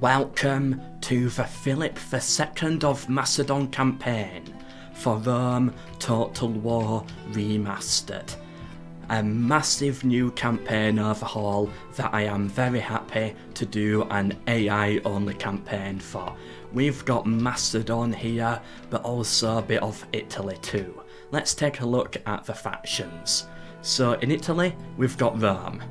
Welcome to the Philip II of Macedon campaign for Rome Total War Remastered. A massive new campaign overhaul that I am very happy to do an AI only campaign for. We've got Macedon here, but also a bit of Italy too. Let's take a look at the factions. So in Italy, we've got Rome,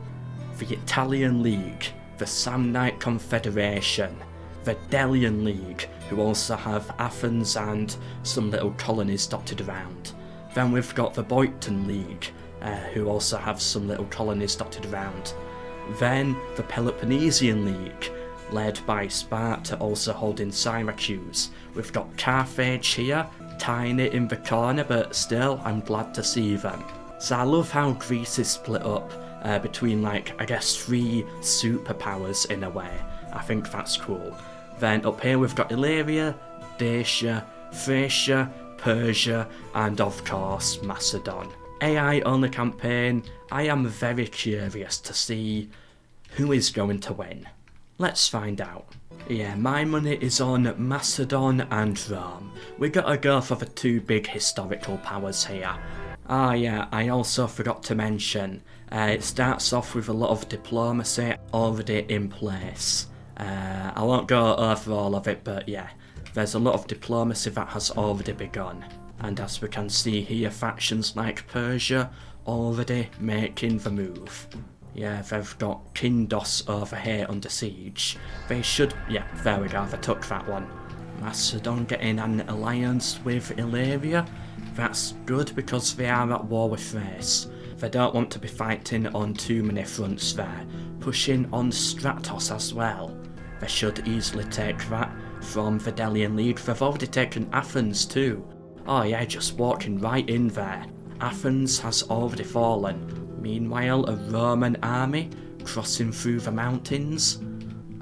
the Italian League, the Samnite Confederation, the Delian League, who also have Athens and some little colonies dotted around. Then we've got the Boyton League, who also have some little colonies dotted around. Then the Peloponnesian League, led by Sparta, also holding Syracuse. We've got Carthage here, tiny in the corner, but still I'm glad to see them. So I love how Greece is split up between, like, I guess 3 superpowers in a way. I think that's cool. Then up here we've got Illyria, Dacia, Thracia, Persia, and of course Macedon. AI only campaign. I am very curious to see who is going to win. Let's find out. Yeah, my money is on Macedon and Rome. We gotta go for the 2 big historical powers here. Ah yeah, I also forgot to mention, it starts off with a lot of diplomacy already in place. I won't go over all of it, but yeah, there's a lot of diplomacy that has already begun. And as we can see here, factions like Persia already making the move. Yeah, they've got Kindos over here under siege. They should, yeah, there we go, they took that one. Macedon getting an alliance with Illyria. That's good because they are at war with Thrace. They don't want to be fighting on too many fronts there. Pushing on Stratos as well. They should easily take that from the Delian League. They've already taken Athens too. Oh yeah, just walking right in there. Athens has already fallen. Meanwhile, a Roman army crossing through the mountains.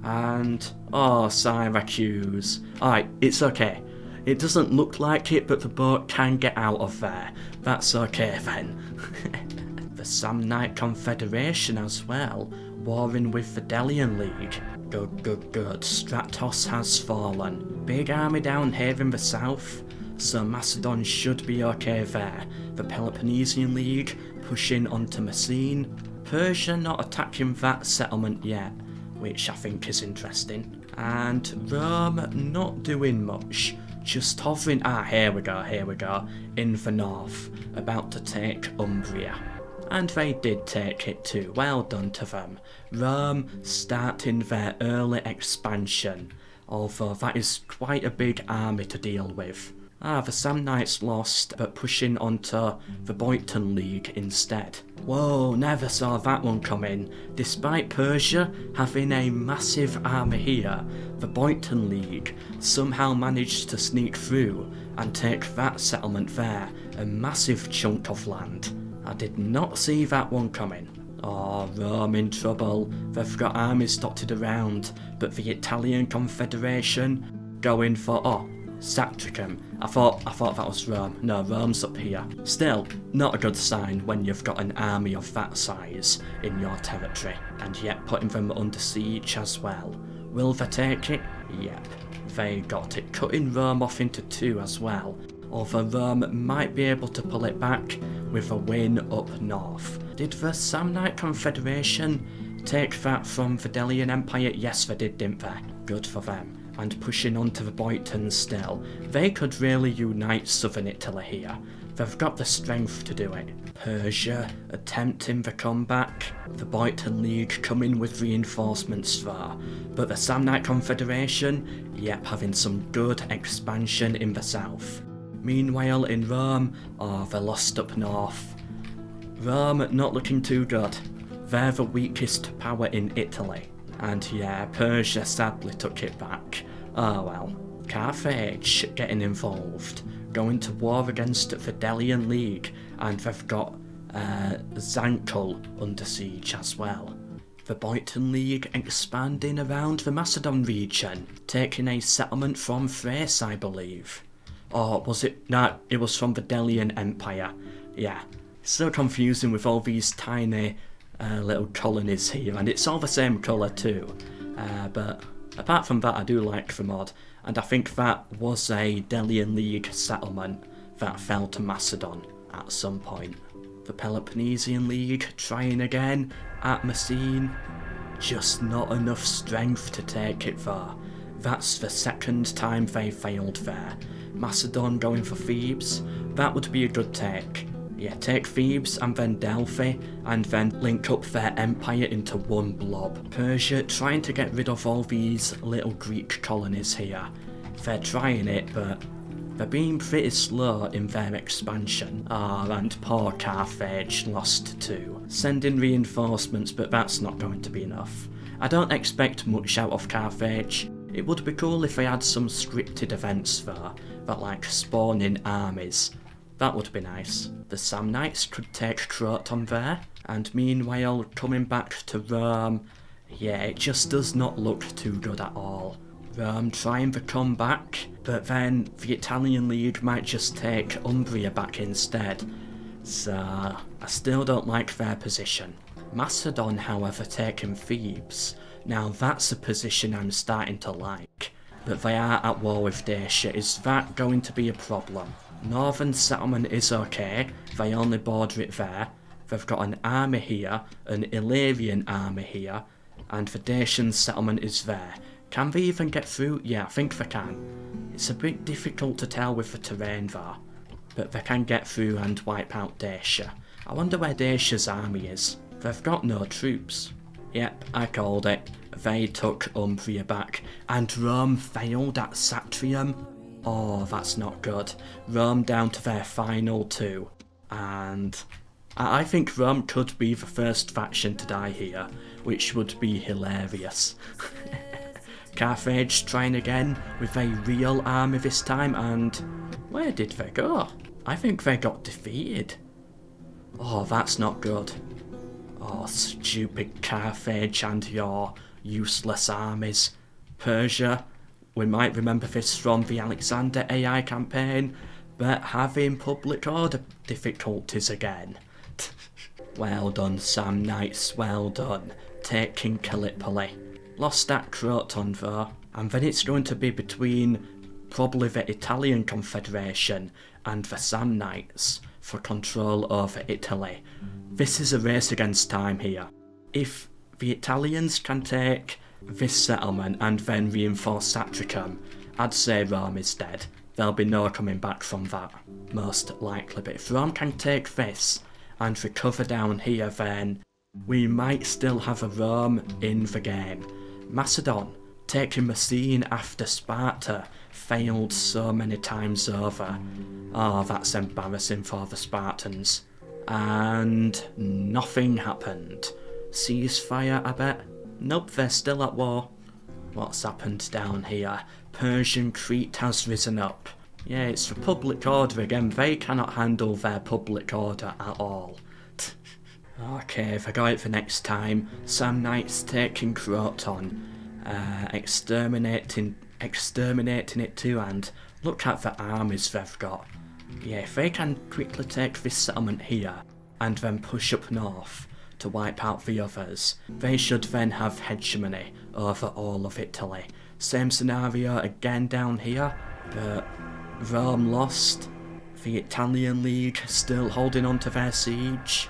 And, oh, Syracuse. Alright, it's okay. It doesn't look like it, but the boat can get out of there. That's okay then. The Samnite Confederation as well, warring with the Delian League. Good. Stratos has fallen. Big army down here in the south, so Macedon should be okay there. The Peloponnesian League pushing onto Macedon. Persia not attacking that settlement yet, which I think is interesting. And Rome not doing much. Just hovering, here we go, in the north, about to take Umbria. And they did take it too, well done to them. Rome starting their early expansion, although that is quite a big army to deal with. The Samnites lost, but pushing onto the Boyton League instead. Whoa, never saw that one coming. Despite Persia having a massive army here, the Boyton League somehow managed to sneak through and take that settlement there, a massive chunk of land. I did not see that one coming. Oh, Rome in trouble. They've got armies dotted around, but the Italian Confederation going for, Satricum. I thought that was Rome. No, Rome's up here. Still, not a good sign when you've got an army of that size in your territory, and yet putting them under siege as well. Will they take it? Yep, they got it. Cutting Rome off into 2 as well, although Rome might be able to pull it back with a win up north. Did the Samnite Confederation take that from the Delian Empire? Yes, they did, didn't they? Good for them. And pushing on to the Boytons still. They could really unite southern Italy here. They've got the strength to do it. Persia attempting the comeback. The Boyton League coming with reinforcements there. But the Samnite Confederation, yep, having some good expansion in the south. Meanwhile in Rome, they lost up north. Rome not looking too good. They're the weakest power in Italy. And yeah, Persia sadly took it back. Oh well. Carthage getting involved, going to war against the Delian League, and they've got Zankul under siege as well. The Boyton League expanding around the Macedon region, taking a settlement from Thrace, I believe. Or was it? No, it was from the Delian Empire. Yeah. So confusing with all these tiny little colonies here, and it's all the same colour too. But Apart from that, I do like the mod, and I think that was a Delian League settlement that fell to Macedon at some point. The Peloponnesian League trying again at Macedon, just not enough strength to take it there. That's the second time they failed there. Macedon going for Thebes, that would be a good take. Yeah, take Thebes and then Delphi, and then link up their empire into one blob. Persia trying to get rid of all these little Greek colonies here. They're trying it, but they're being pretty slow in their expansion. And poor Carthage lost too. Sending reinforcements, but that's not going to be enough. I don't expect much out of Carthage. It would be cool if they had some scripted events there, that like spawning armies. That would be nice. The Samnites could take Croton there, and meanwhile coming back to Rome, yeah, it just does not look too good at all. Rome trying to come back, but then the Italian League might just take Umbria back instead. So, I still don't like their position. Macedon, however, taking Thebes. Now that's a position I'm starting to like. But they are at war with Dacia. Is that going to be a problem? Northern settlement is okay, they only border it there. They've got an army here, an Illyrian army here, and the Dacian settlement is there. Can they even get through? Yeah, I think they can. It's a bit difficult to tell with the terrain there, but they can get through and wipe out Dacia. I wonder where Dacia's army is. They've got no troops. Yep, I called it. They took Umbria back, and Rome failed at Satrium. Oh, that's not good. Rome down to their final two. And I think Rome could be the first faction to die here, which would be hilarious. Carthage trying again with a real army this time, and where did they go? I think they got defeated. Oh, that's not good. Oh, stupid Carthage and your useless armies. Persia, we might remember this from the Alexander AI campaign, but having public order difficulties again. Well done, Samnites, well done. Taking Gallipoli. Lost at Croton though, and then it's going to be between probably the Italian Confederation and the Samnites for control over Italy. This is a race against time here. If the Italians can take this settlement and then reinforce Satricum, I'd say Rome is dead. There'll be no coming back from that, most likely. But if Rome can take this and recover down here, then we might still have a Rome in the game. Macedon, taking Messene after Sparta, failed so many times over. Oh, that's embarrassing for the Spartans. And nothing happened. Ceasefire, I bet? Nope, they're still at war. What's happened down here? Persian Crete has risen up. Yeah, it's the public order again. They cannot handle their public order at all. Okay, if I got it for next time. Samnites taking Croton. Exterminating it too, and look at the armies they've got. Yeah, if they can quickly take this settlement here, and then push up north to wipe out the others, they should then have hegemony over all of Italy. Same scenario again down here, but Rome lost. The Italian League still holding on to their siege.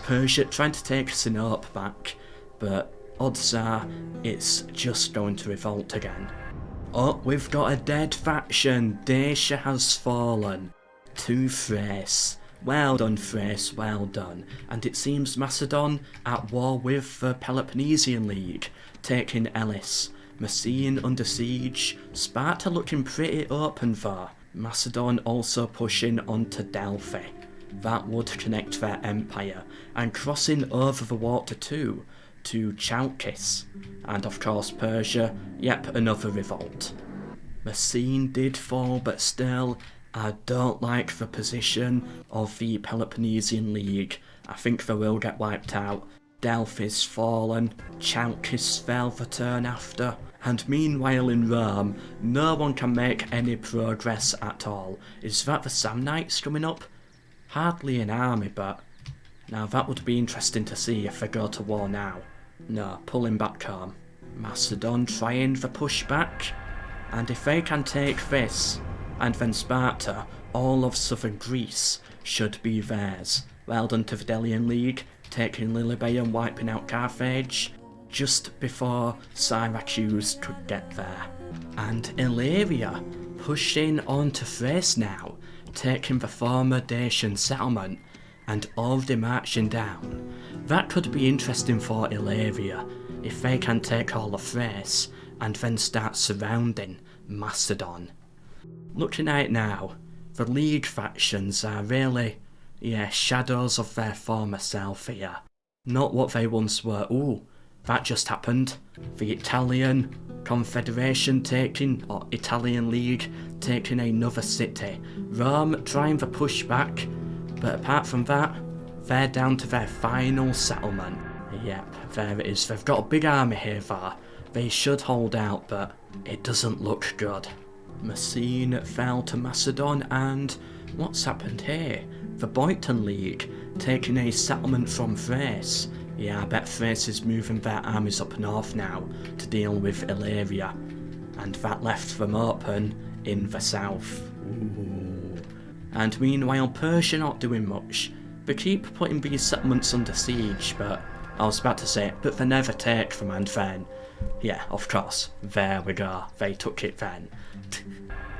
Persia trying to take Sinope back, but odds are it's just going to revolt again. Oh, we've got a dead faction. Dacia has fallen to Thrace. Well done, Thrace, well done. And it seems Macedon at war with the Peloponnesian League, taking Elis. Messene under siege. Sparta looking pretty open there. Macedon also pushing onto Delphi. That would connect their empire, and crossing over the water too, to Chalkis. And of course Persia, yep, another revolt. Messene did fall, but still, I don't like the position of the Peloponnesian League. I think they will get wiped out. Delphi's fallen, Chalkis fell the turn after, and meanwhile in Rome, no one can make any progress at all. Is that the Samnites coming up? Hardly an army, but now that would be interesting to see if they go to war now. No, pulling back home. Macedon trying the pushback, and if they can take this, and then Sparta, all of southern Greece should be theirs. Well done to the Delian League, taking Illyria and wiping out Carthage, just before Syracuse could get there. And Illyria pushing on to Thrace now, taking the former Dacian settlement, and already marching down. That could be interesting for Illyria, if they can take all of Thrace, and then start surrounding Macedon. Looking at it now, the League factions are really, shadows of their former self here. Not what they once were. Ooh, that just happened. The Italian Confederation or Italian League taking another city. Rome trying to push back, but apart from that, they're down to their final settlement. Yep, there it is. They've got a big army here, they should hold out, but it doesn't look good. Messene fell to Macedon, and what's happened here? The Boyton League taking a settlement from Thrace. Yeah, I bet Thrace is moving their armies up north now to deal with Illyria, and that left them open in the south. Ooh. And meanwhile, Persia not doing much. They keep putting these settlements under siege, but I was about to say, but they never take them, and then, yeah, of course, there we go, they took it then.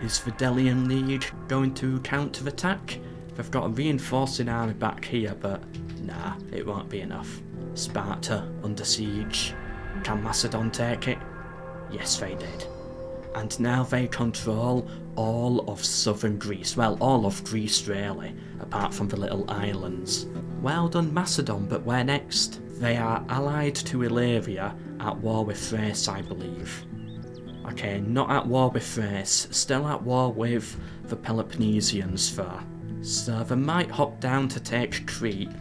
Is the Delian League going to counter-attack? They've got a reinforcing army back here, but nah, it won't be enough. Sparta under siege. Can Macedon take it? Yes, they did. And now they control all of southern Greece. Well, all of Greece really, apart from the little islands. Well done Macedon, but where next? They are allied to Illyria, at war with Thrace, I believe. Okay, not at war with Thrace, still at war with the Peloponnesians though. So they might hop down to take Crete.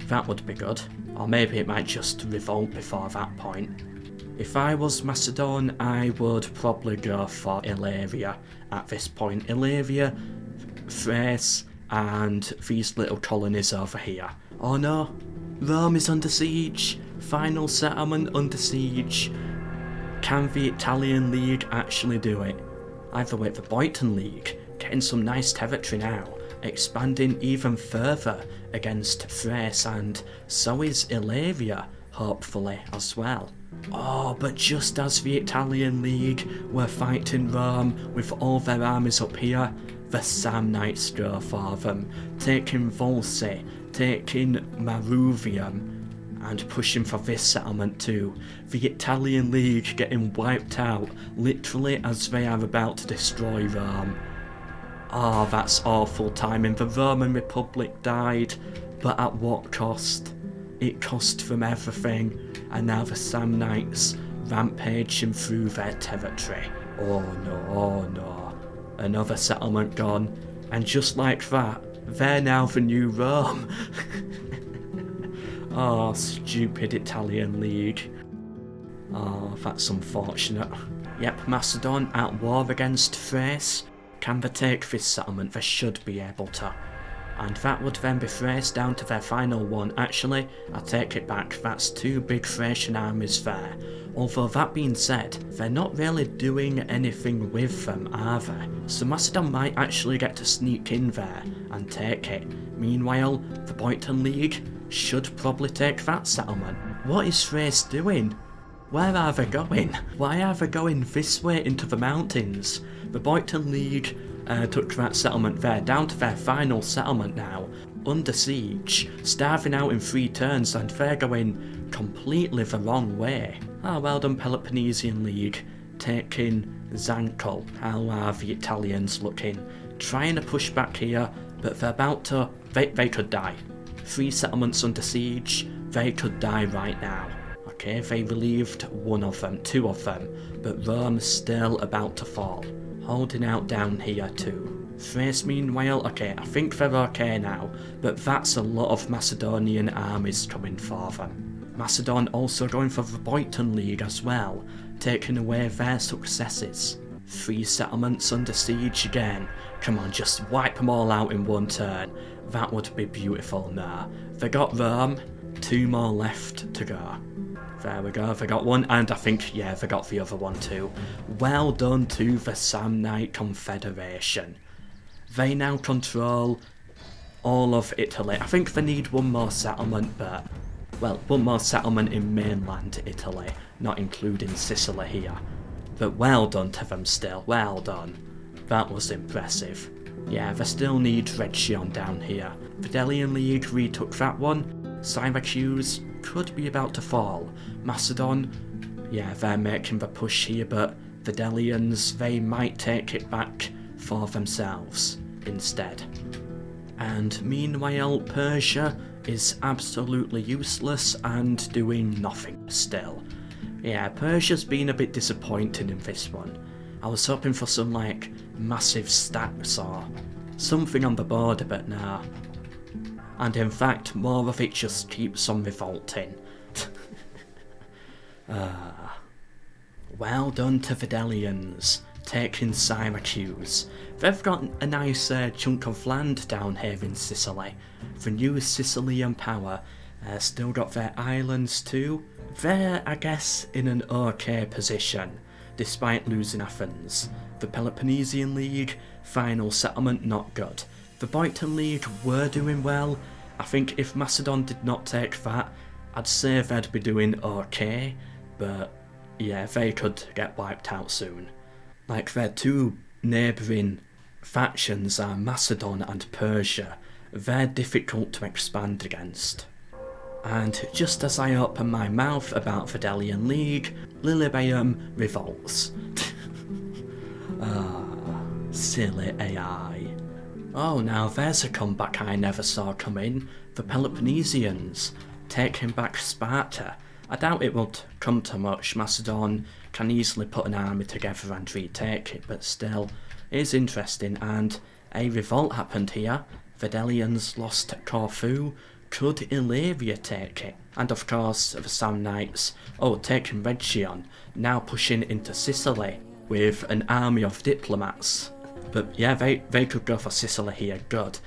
That would be good. Or maybe it might just revolt before that point. If I was Macedon, I would probably go for Illyria at this point. Illyria, Thrace, and these little colonies over here. Oh no, Rome is under siege. Final settlement under siege. Can the Italian League actually do it? Either way, the Boyton League getting some nice territory now, expanding even further against Thrace, and so is Illyria, hopefully, as well. Oh, but just as the Italian League were fighting Rome with all their armies up here, the Samnites go for them, taking Volsi, taking Maruvium, and pushing for this settlement too. The Italian League getting wiped out, literally as they are about to destroy Rome. Oh, that's awful timing. The Roman Republic died, but at what cost? It cost them everything, and now the Samnites rampaging through their territory. Oh no, another settlement gone, and just like that, they're now the new Rome. Oh, stupid Italian League. Oh, that's unfortunate. Yep, Macedon at war against Thrace. Can they take this settlement? They should be able to. And that would then be Thrace down to their final one. Actually, I take it back, that's two big Thracian armies there. Although that being said, they're not really doing anything with them, are they? So Macedon might actually get to sneak in there and take it. Meanwhile, the Boyton League should probably take that settlement. What is Thrace doing? Where are they going? Why are they going this way into the mountains? The Boyton League took that settlement there, down to their final settlement now, under siege, starving out in 3 turns, and they're going completely the wrong way. Ah, well done Peloponnesian League, taking Zankle. How are the Italians looking? Trying to push back here, but they're about to... They could die. 3 settlements under siege, they could die right now. Okay, they relieved 1 of them, 2 of them, but Rome's still about to fall. Holding out down here too. Thrace meanwhile, okay, I think they're okay now, but that's a lot of Macedonian armies coming for them. Macedon also going for the Boyton League as well, taking away their successes. 3 settlements under siege again. Come on, just wipe them all out in 1 turn. That would be beautiful now. They got Rome, 2 more left to go. There we go, they got one, and I think, yeah, they got the other one too. Well done to the Samnite Confederation. They now control all of Italy. I think they need one more settlement, but, well, one more settlement in mainland Italy, not including Sicily here. But well done to them still, well done. That was impressive. Yeah, they still need Rhegion down here. Fidelian League retook that one. Syracuse could be about to fall. Macedon, yeah, they're making the push here, but Fidelians, they might take it back for themselves instead. And meanwhile, Persia is absolutely useless and doing nothing still. Yeah, Persia's been a bit disappointing in this one. I was hoping for some, like, massive stacks or something on the board a bit now. And in fact, more of it just keeps on revolting. Well done to Fidelians, taking Syracuse. They've got a nice chunk of land down here in Sicily. The new Sicilian power still got their islands too. They're, I guess, in an okay position, despite losing Athens. The Peloponnesian League, final settlement not good. The Boeotian League were doing well. I think if Macedon did not take that, I'd say they'd be doing okay, but yeah, they could get wiped out soon. Like, their two neighbouring factions are Macedon and Persia. They're difficult to expand against. And just as I open my mouth about Fidelian League, Lilybaeum revolts. Silly AI. Oh, now there's a comeback I never saw coming. The Peloponnesians, taking back Sparta. I doubt it would come to much. Macedon can easily put an army together and retake it, but still, it is interesting, and a revolt happened here. Fidelians lost Corfu. Could Illyria take it? And of course, the Samnites, taking Rhegion, now pushing into Sicily with an army of diplomats. But yeah, they could go for Sicily here, good.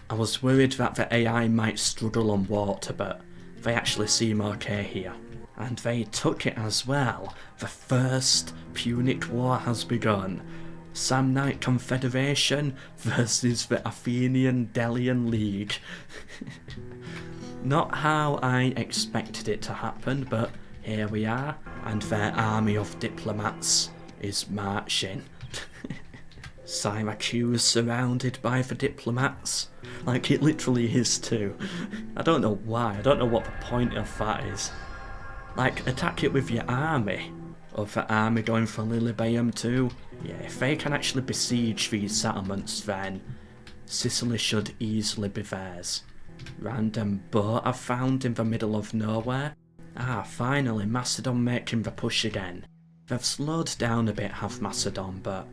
I was worried that the AI might struggle on water, but they actually seem okay here. And they took it as well. The first Punic War has begun. Samnite Confederation versus the Athenian Delian League. Not how I expected it to happen, but here we are, and their army of diplomats is marching. Syracuse surrounded by the diplomats. Like, it literally is too. I don't know why, I don't know what the point of that is. Like, attack it with your army. Or the army going for Lilybaeum too. Yeah, if they can actually besiege these settlements, then Sicily should easily be theirs. Random boat I've found in the middle of nowhere. Finally, Macedon making the push again. They've slowed down a bit, have Macedon, but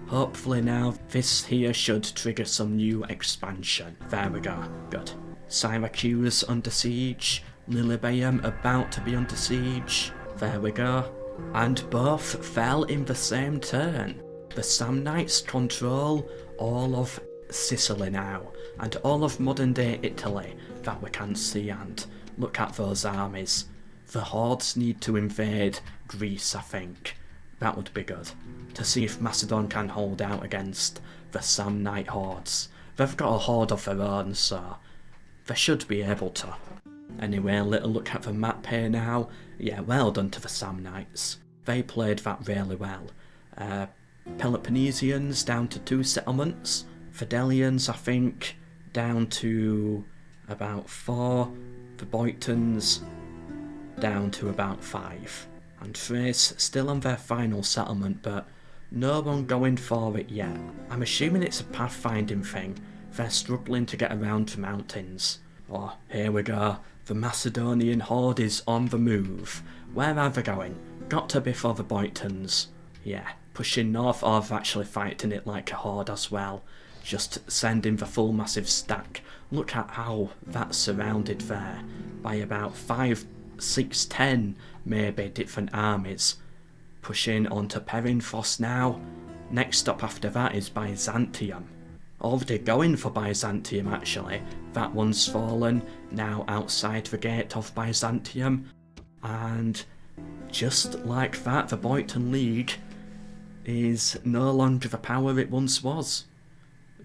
hopefully now this here should trigger some new expansion. There we go, good. Syracuse under siege, Lilybaeum about to be under siege. There we go. And both fell in the same turn. The Samnites control all of Sicily now, and all of modern day Italy that we can see, and look at those armies. The Hordes need to invade Greece, I think. That would be good. To see if Macedon can hold out against the Samnite Hordes. They've got a horde of their own, so they should be able to. Anyway, a little look at the map here now. Yeah, well done to the Samnites. They played that really well. Peloponnesians down to 2 settlements. Fidelians, I think, down to about 4. The Boeotians down to about 5. And Thrace still on their final settlement, but no one going for it yet. I'm assuming it's a pathfinding thing. They're struggling to get around the mountains. Oh, here we go. The Macedonian Horde is on the move. Where are they going? Got to be for the Boeotians. Yeah, pushing north, or actually fighting it like a horde as well. Just sending the full massive stack. Look at how that's surrounded there by about 5, 6, 10 maybe different armies. Pushing onto Perinthos now. Next stop after that is Byzantium. Already going for Byzantium actually. That one's fallen, now outside the gate of Byzantium. And just like that, the Boyton League is no longer the power it once was.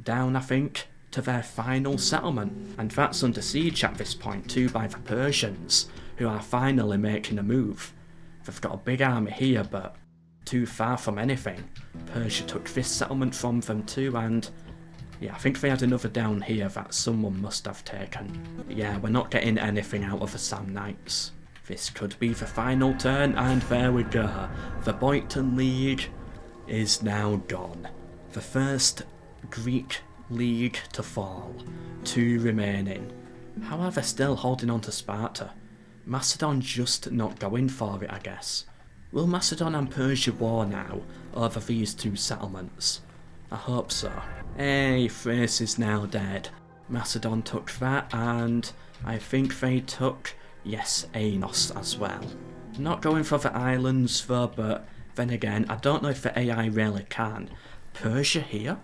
Down, I think, to their final settlement. And that's under siege at this point too by the Persians, who are finally making a move. They've got a big army here, but too far from anything. Persia took this settlement from them too, and yeah, I think they had another down here that someone must have taken. Yeah, we're not getting anything out of the Samnites. This could be the final turn, and there we go. The Boyton League is now gone. The first Greek league to fall. 2 remaining. However, still holding on to Sparta. Macedon just not going for it, I guess. Will Macedon and Persia war now over these 2 settlements? I hope so. Hey, Thrace is now dead. Macedon took that, and I think they took, yes, Anos as well. Not going for the islands though, but then again, I don't know if the AI really can. Persia here?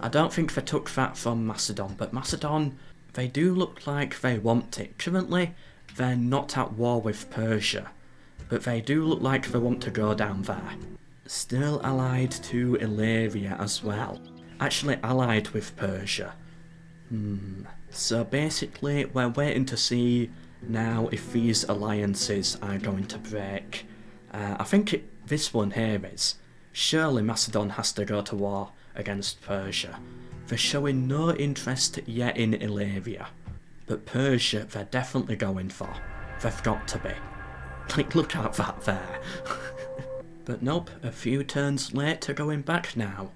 I don't think they took that from Macedon, but Macedon, they do look like they want it. Currently, they're not at war with Persia, but they do look like they want to go down there. Still allied to Illyria as well. Actually allied with Persia. So basically, we're waiting to see now if these alliances are going to break. I think this one here is. Surely Macedon has to go to war against Persia. They're showing no interest yet in Illyria. But Persia, they're definitely going for. They've got to be. Like, look at that there. But nope, a few turns later going back now.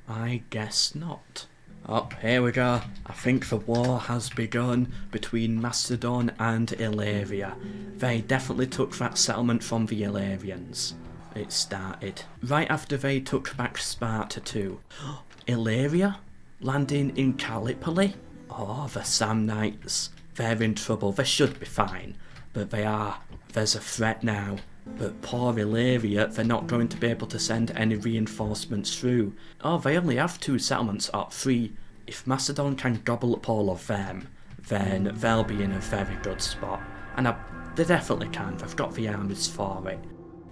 I guess not. Oh, here we go. I think the war has begun between Macedon and Illyria. They definitely took that settlement from the Illyrians. It started right after they took back Sparta too. Illyria? Landing in Gallipoli? Oh, the Samnites. They're in trouble. They should be fine. But they are. There's a threat now. But poor Illyria, they're not going to be able to send any reinforcements through. Oh, they only have 2 settlements, or 3. If Macedon can gobble up all of them, then they'll be in a very good spot. And they definitely can. They've got the armies for it.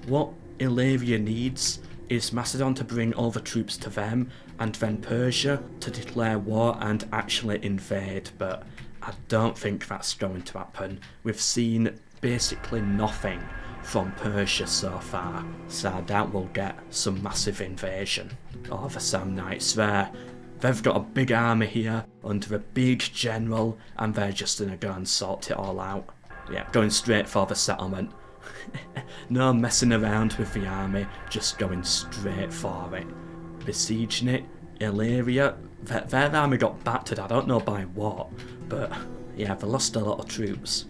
What Illyria needs is Macedon to bring all the troops to them, and then Persia to declare war and actually invade, but I don't think that's going to happen. We've seen basically nothing from Persia so far, so I doubt we'll get some massive invasion. Oh, the Samnites there. They've got a big army here, under a big general, and they're just gonna go and sort it all out. Yeah, going straight for the settlement. No messing around with the army, just going straight for it. Besieging it. Illyria, their army got battered, I don't know by what, but yeah, they lost a lot of troops.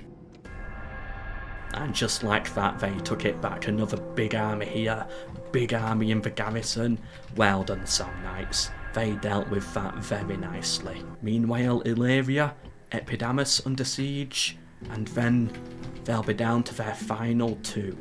And just like that, they took it back. Another big army here, big army in the garrison. Well done, Samnites. They dealt with that very nicely. Meanwhile, Illyria, Epidamus under siege, and then they'll be down to their final 2.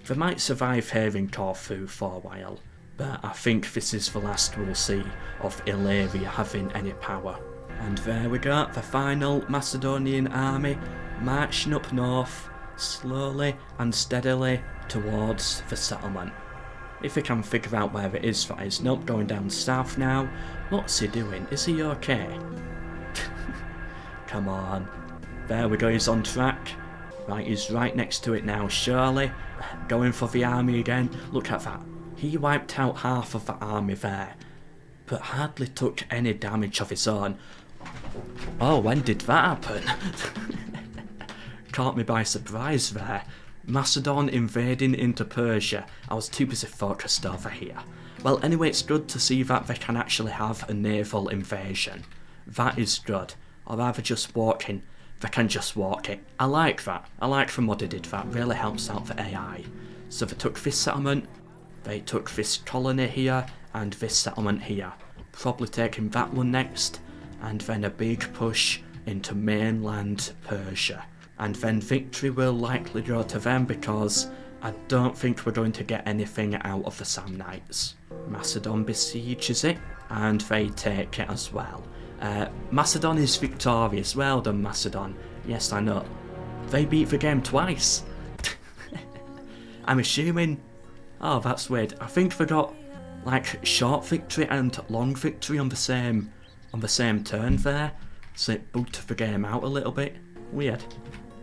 They might survive here in Corfu for a while, but I think this is the last we'll see of Illyria having any power. And there we go, the final Macedonian army marching up north, slowly and steadily towards the settlement. If we can figure out where it is, that is. Nope, going down south now. What's he doing? Is he okay? Come on. There we go, he's on track. Right, he's right next to it now, surely. Going for the army again. Look at that. He wiped out half of the army there, but hardly took any damage of his own. Oh, when did that happen? Caught me by surprise there. Macedon invading into Persia. I was too busy focused over here. Well, anyway, it's good to see that they can actually have a naval invasion. That is good. Or rather just walking. They can just walk it. I like that. I like the mod they did that. Really helps out the AI. So they took this settlement. They took this colony here. And this settlement here. Probably taking that one next. And then a big push into mainland Persia. And then victory will likely go to them because I don't think we're going to get anything out of the Samnites. Macedon besieges it, and they take it as well. Macedon is victorious. Well done, Macedon. Yes, I know. They beat the game twice. I'm assuming... Oh, that's weird. I think we got, like, short victory and long victory on the same turn there. So it bugged the game out a little bit. Weird.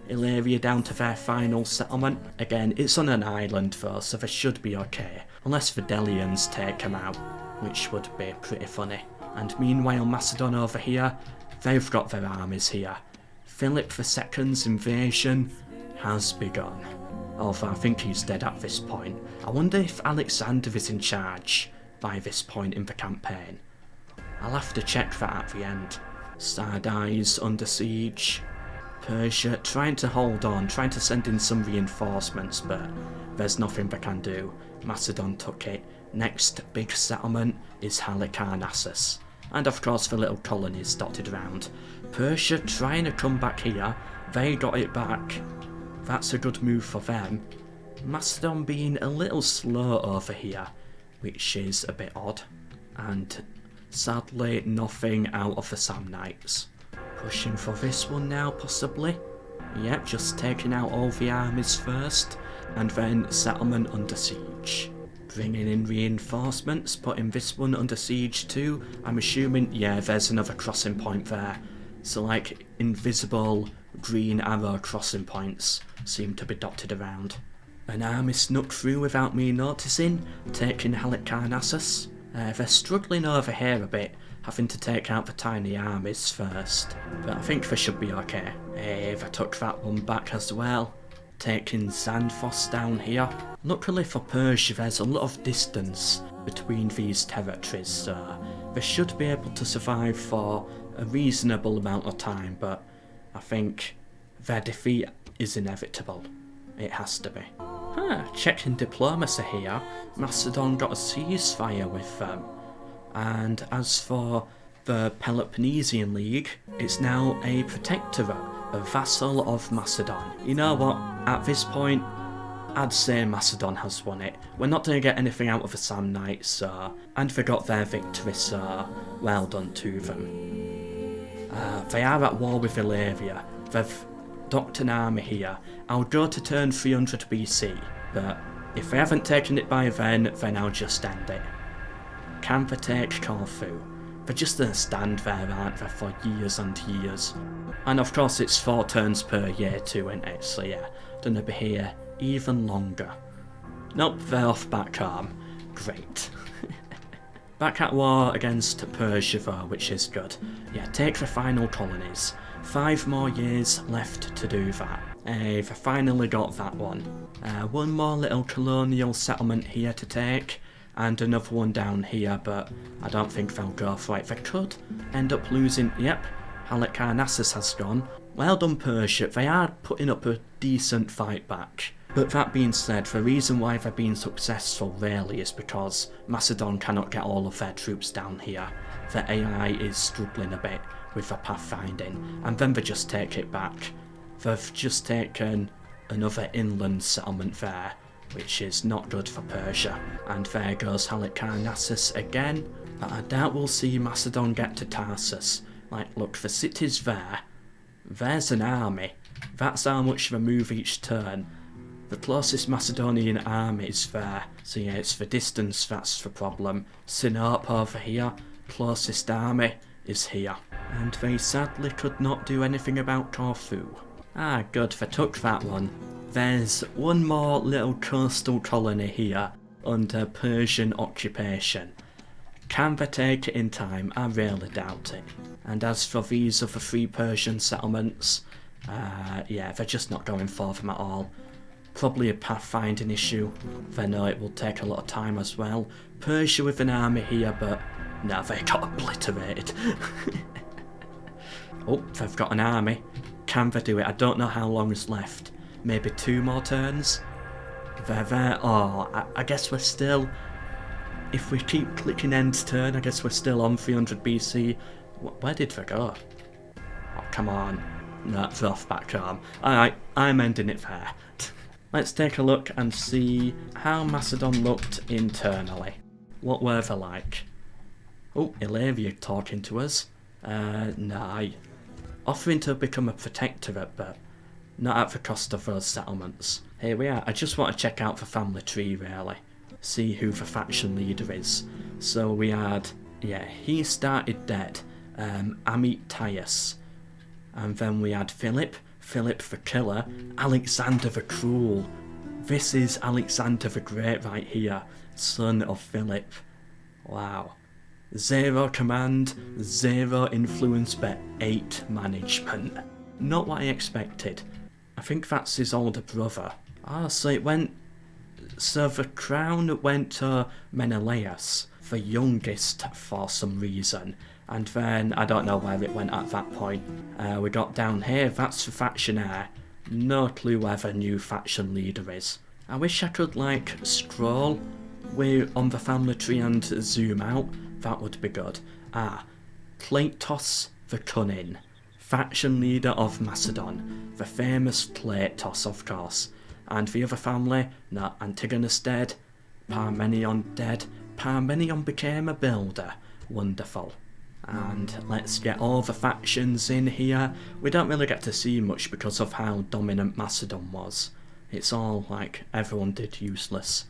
Illyria down to their final settlement. Again, it's on an island though, so they should be okay. Unless the Delians take them out, which would be pretty funny. And meanwhile, Macedon over here, they've got their armies here. Philip II's invasion has begun. Although I think he's dead at this point. I wonder if Alexander is in charge by this point in the campaign. I'll have to check that at the end. Sardi's under siege. Persia trying to hold on, trying to send in some reinforcements, but there's nothing they can do. Macedon took it. Next big settlement is Halicarnassus. And of course the little colonies dotted around. Persia trying to come back here. They got it back. That's a good move for them. Macedon being a little slow over here, which is a bit odd. And sadly nothing out of the Samnites. Pushing for this one now, possibly. Yep, just taking out all the armies first, and then settlement under siege. Bringing in reinforcements, putting this one under siege too. I'm assuming, yeah, there's another crossing point there. So like, invisible green arrow crossing points seem to be dotted around. An army snuck through without me noticing, taking Halicarnassus. They're struggling over here a bit, having to take out the tiny armies first. But I think they should be okay. They took that one back as well. Taking Xanthos down here. Luckily for Persia, there's a lot of distance between these territories, so they should be able to survive for a reasonable amount of time, but I think their defeat is inevitable. It has to be. Checking diplomacy here. Macedon got a ceasefire with them. And as for the Peloponnesian League, it's now a protectorate, a vassal of Macedon. You know what, at this point, I'd say Macedon has won it. We're not going to get anything out of the Samnites, so... And they got their victory, so well done to them. They are at war with Illyria. They've docked an army here. I'll go to turn 300 BC, but if they haven't taken it by then I'll just end it. Can they take Corfu? They're just going to stand there, aren't they, for years and years. And of course it's 4 turns per year too, isn't it? So yeah, gonna be here even longer. Nope, they're off back home. Great. Back at war against Persia though, which is good. Yeah, take the final colonies. 5 more years left to do that. They finally got that one. One more little colonial settlement here to take, and another one down here, but I don't think they'll go for it. They could end up losing. Yep, Halicarnassus has gone. Well done Persia, they are putting up a decent fight back. But that being said, the reason why they've been successful really is because Macedon cannot get all of their troops down here. The AI is struggling a bit with the pathfinding, and then they just take it back. They've just taken another inland settlement there, which is not good for Persia. And there goes Halicarnassus again, but I doubt we'll see Macedon get to Tarsus. Like, look, the city's there. There's an army. That's how much they move each turn. The closest Macedonian army is there, so yeah, it's the distance that's the problem. Sinope over here, closest army is here. And they sadly could not do anything about Corfu. Ah, good, they took that one. There's one more little coastal colony here under Persian occupation. Can they take it in time? I really doubt it. And as for these other 3 Persian settlements, yeah, they're just not going for them at all. Probably a pathfinding issue. They know it will take a lot of time as well. Persia with an army here, but no, they got obliterated. Oh, they've got an army. Can they do it? I don't know how long is left. Maybe 2 more turns? They're there. Oh, I guess we're still... If we keep clicking end turn, I guess we're still on 300 BC. Where did they go? Oh, come on. No, they're off back home. Alright, I'm ending it there. Let's take a look and see how Macedon looked internally. What were they like? Oh, Illyria talking to us. Nah. Offering to become a protectorate, but not at the cost of those settlements. Here we are. I just want to check out the family tree really, see who the faction leader is. So we had, yeah, he started dead, Amytius, and then we had Philip the Killer, Alexander the Cruel. This is Alexander the Great right here, son of Philip. Wow. 0 command, 0 influence, but 8 management. Not what I expected. I think that's his older brother. So the crown went to Menelaus, the youngest for some reason. And then, I don't know where it went at that point. We got down here, that's the faction heir. No clue where the new faction leader is. I wish I could, like, scroll on the family tree and zoom out. That would be good. Cleitos the Cunning. Faction leader of Macedon. The famous Cleitos, of course. And the other family, not Antigonus dead, Parmenion dead. Parmenion became a builder. Wonderful. And let's get all the factions in here. We don't really get to see much because of how dominant Macedon was. It's all like everyone did useless.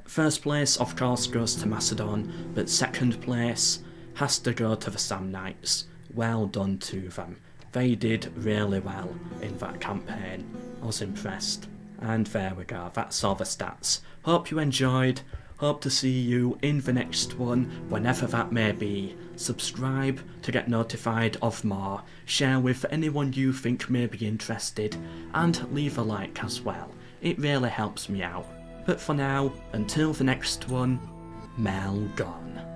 First place, of course, goes to Macedon, but second place has to go to the Samnites. Well done to them. They did really well in that campaign. I was impressed. And there we go, that's all the stats. Hope you enjoyed. Hope to see you in the next one, whenever that may be. Subscribe to get notified of more. Share with anyone you think may be interested. And leave a like as well. It really helps me out. But for now, until the next one, MELKOR.